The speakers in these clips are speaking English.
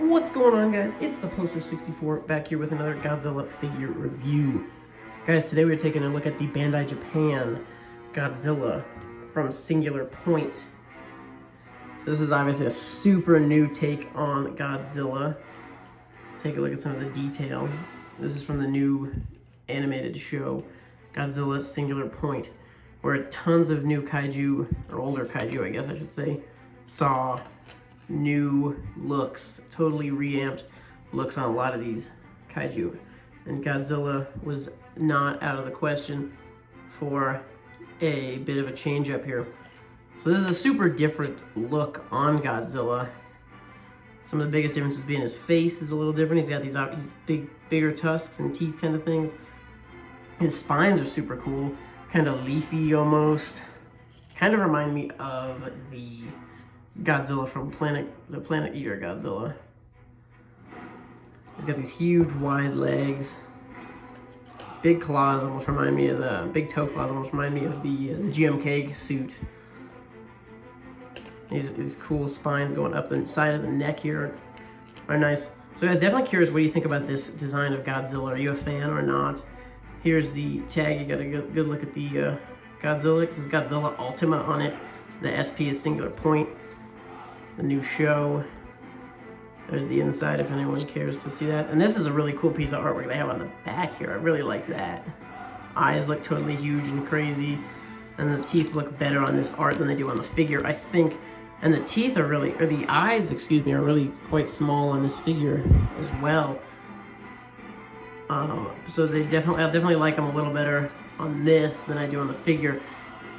What's going on, guys? It's the Poster64 back here with another Godzilla figure review. Guys, today we're taking a look at the Bandai Japan Godzilla from Singular Point. This is obviously a super new take on Godzilla. Take a look at some of the detail. This is from the new animated show, Godzilla Singular Point, where tons of new kaiju, or older kaiju I guess I should say, saw new looks, totally reamped looks on a lot of these kaiju. And Godzilla was not out of the question for a bit of a change up here. So this is a super different look on Godzilla. Some of the biggest differences being his face is a little different. He's got these bigger tusks and teeth kind of things. His spines are super cool, kind of leafy almost. Kind of remind me of the Godzilla from the Planet Eater Godzilla. He's got these huge wide legs. Big claws almost remind me of the big toe claws almost remind me of the GMK suit. These cool spines going up the side of the neck here are nice. So guys, definitely curious, what do you think about this design of Godzilla? Are you a fan or not? Here's the tag. You got a good look at the Godzilla. It says Godzilla Ultima on it. The SP is Singular Point. The new show. There's the inside if anyone cares to see that. And this is a really cool piece of artwork they have on the back here. I really like that. Eyes look totally huge and crazy. And the teeth look better on this art than they do on the figure, I think. And the teeth are really, or the eyes, excuse me, are really quite small on this figure as well. So I definitely like them a little better on this than I do on the figure.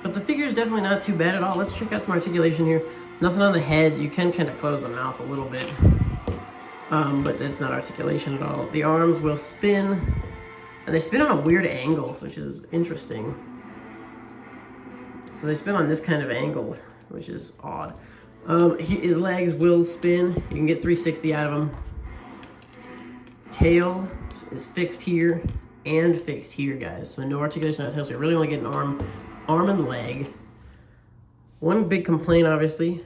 But the figure is definitely not too bad at all. Let's check out some articulation here. Nothing on the head. You can kind of close the mouth a little bit. But that's not articulation at all. The arms will spin. And they spin on a weird angle, which is interesting. So they spin on this kind of angle, which is odd. His legs will spin. You can get 360 out of them. Tail is fixed here and fixed here, guys. So no articulation on the tail, so you're really only getting arm and leg. One big complaint, obviously,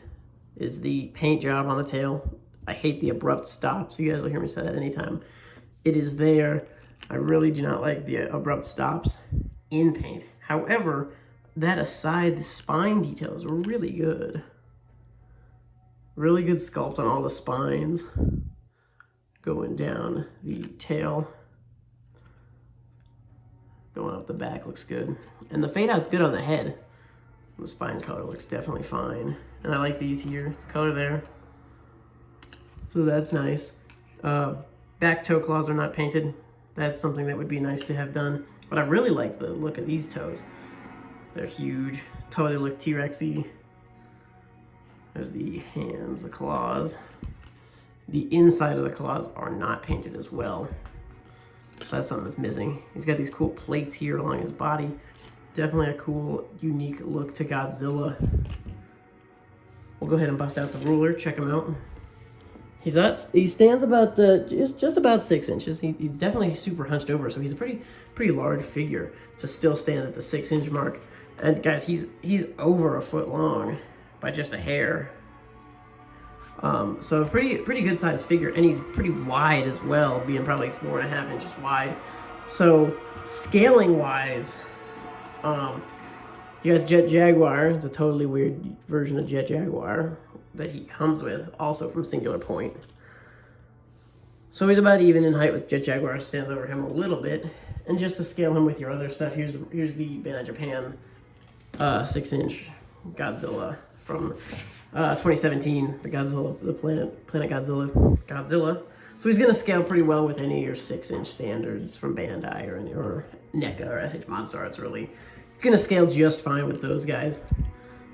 is the paint job on the tail. I hate the abrupt stop, so you guys will hear me say that anytime it is there. I really do not like the abrupt stops in paint. However, that aside, the spine detail is really good. Really good sculpt on all the spines. Going down the tail. Going up the back looks good. And the fade out's good on the head. The spine color looks definitely fine. And I like these here, the color there. So that's nice. Back toe claws are not painted. That's something that would be nice to have done. But I really like the look of these toes. They're huge, totally look T-Rex-y. There's the hands, the claws. The inside of the claws are not painted as well. So that's something that's missing. He's got these cool plates here along his body. Definitely a cool, unique look to Godzilla. We'll go ahead and bust out the ruler, check him out. He stands about just about 6 inches. He's definitely super hunched over, so he's a pretty large figure to still stand at the 6-inch mark. And guys, he's over a foot long by just a hair. So a pretty good sized figure, and he's pretty wide as well, being probably 4.5 inches wide. So scaling wise, you got Jet Jaguar. It's a totally weird version of Jet Jaguar that he comes with, also from Singular Point. So he's about even in height with Jet Jaguar, stands over him a little bit. And just to scale him with your other stuff, here's the Bandai Japan 6-inch Godzilla from 2017, the Planet Godzilla. So he's gonna scale pretty well with any of your 6-inch standards from Bandai or NECA or SH Monster Arts, really. It's gonna scale just fine with those guys.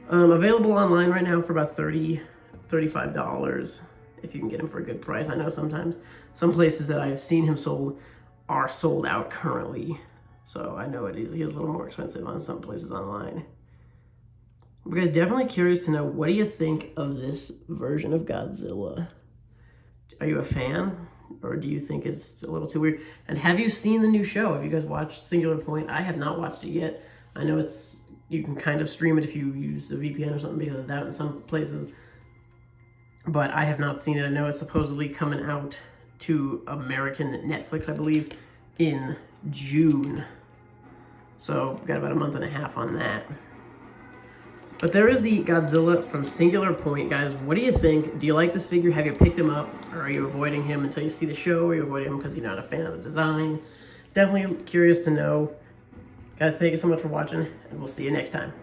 Available online right now for about $35 if you can get him for a good price. I know sometimes some places that I've seen him sold are sold out currently. So I know he is a little more expensive on some places online. But guys, definitely curious to know, what do you think of this version of Godzilla? Are you a fan? Or do you think it's a little too weird? And have you seen the new show? Have you guys watched Singular Point? I have not watched it yet. I know you can kind of stream it if you use a VPN or something, because it's out in some places. but I have not seen it. I know it's supposedly coming out to American Netflix, I believe, in June. So we've got about a month and a half on that. But there is the Godzilla from Singular Point, guys. What do you think? Do you like this figure? Have you picked him up? Or are you avoiding him until you see the show? Or are you avoiding him because you're not a fan of the design? Definitely curious to know. Guys, thank you so much for watching, and we'll see you next time.